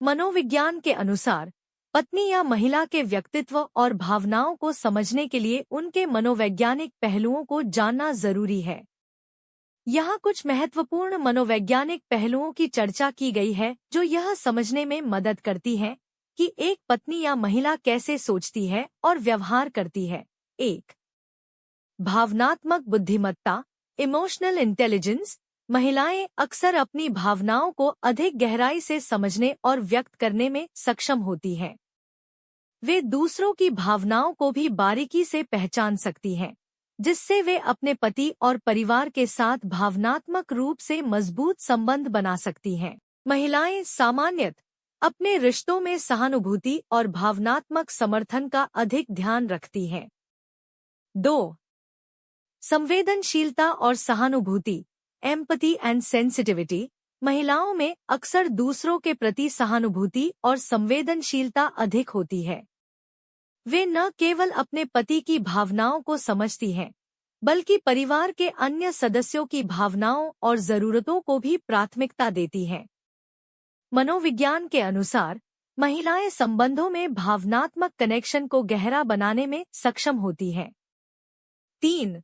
मनोविज्ञान के अनुसार पत्नी या महिला के व्यक्तित्व और भावनाओं को समझने के लिए उनके मनोवैज्ञानिक पहलुओं को जानना जरूरी है। यहाँ कुछ महत्वपूर्ण मनोवैज्ञानिक पहलुओं की चर्चा की गई है जो यह समझने में मदद करती हैं कि एक पत्नी या महिला कैसे सोचती है और व्यवहार करती है। 1. भावनात्मक बुद्धिमत्ता, इमोशनल इंटेलिजेंस। महिलाएं अक्सर अपनी भावनाओं को अधिक गहराई से समझने और व्यक्त करने में सक्षम होती हैं। वे दूसरों की भावनाओं को भी बारीकी से पहचान सकती हैं, जिससे वे अपने पति और परिवार के साथ भावनात्मक रूप से मजबूत संबंध बना सकती हैं। महिलाएं सामान्यतः अपने रिश्तों में सहानुभूति और भावनात्मक समर्थन का अधिक ध्यान रखती हैं। 2. संवेदनशीलता और सहानुभूति, एम्पैथी एंड सेंसिटिविटी। महिलाओं में अक्सर दूसरों के प्रति सहानुभूति और संवेदनशीलता अधिक होती है। वे न केवल अपने पति की भावनाओं को समझती हैं, बल्कि परिवार के अन्य सदस्यों की भावनाओं और जरूरतों को भी प्राथमिकता देती हैं। मनोविज्ञान के अनुसार महिलाएं संबंधों में भावनात्मक कनेक्शन को गहरा बनाने में सक्षम होती हैं। 3.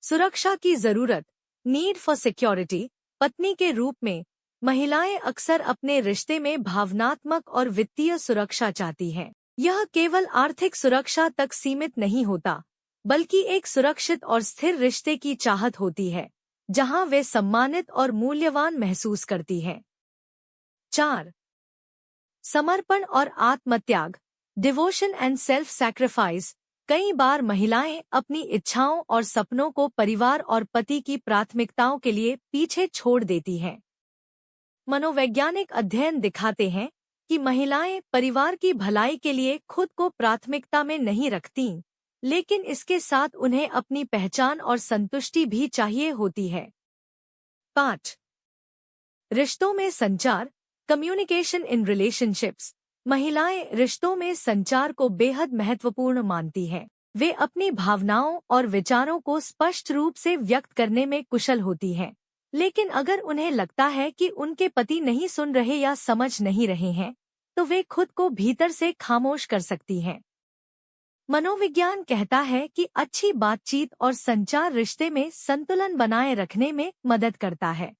सुरक्षा की जरूरत, नीड फॉर सिक्योरिटी। पत्नी के रूप में महिलाएं अक्सर अपने रिश्ते में भावनात्मक और वित्तीय सुरक्षा चाहती हैं। यह केवल आर्थिक सुरक्षा तक सीमित नहीं होता, बल्कि एक सुरक्षित और स्थिर रिश्ते की चाहत होती है, जहां वे सम्मानित और मूल्यवान महसूस करती हैं। 4. समर्पण और आत्मत्याग, डिवोशन एंड सेल्फ सैक्रिफाइस। कई बार महिलाएं अपनी इच्छाओं और सपनों को परिवार और पति की प्राथमिकताओं के लिए पीछे छोड़ देती हैं। मनोवैज्ञानिक अध्ययन दिखाते हैं कि महिलाएं परिवार की भलाई के लिए खुद को प्राथमिकता में नहीं रखतीं, लेकिन इसके साथ उन्हें अपनी पहचान और संतुष्टि भी चाहिए होती है। 5. रिश्तों में संचार, कम्युनिकेशन इन रिलेशनशिप्स। महिलाएं रिश्तों में संचार को बेहद महत्वपूर्ण मानती हैं। वे अपनी भावनाओं और विचारों को स्पष्ट रूप से व्यक्त करने में कुशल होती हैं, लेकिन अगर उन्हें लगता है कि उनके पति नहीं सुन रहे या समझ नहीं रहे हैं, तो वे खुद को भीतर से खामोश कर सकती हैं। मनोविज्ञान कहता है कि अच्छी बातचीत और संचार रिश्ते में संतुलन बनाए रखने में मदद करता है।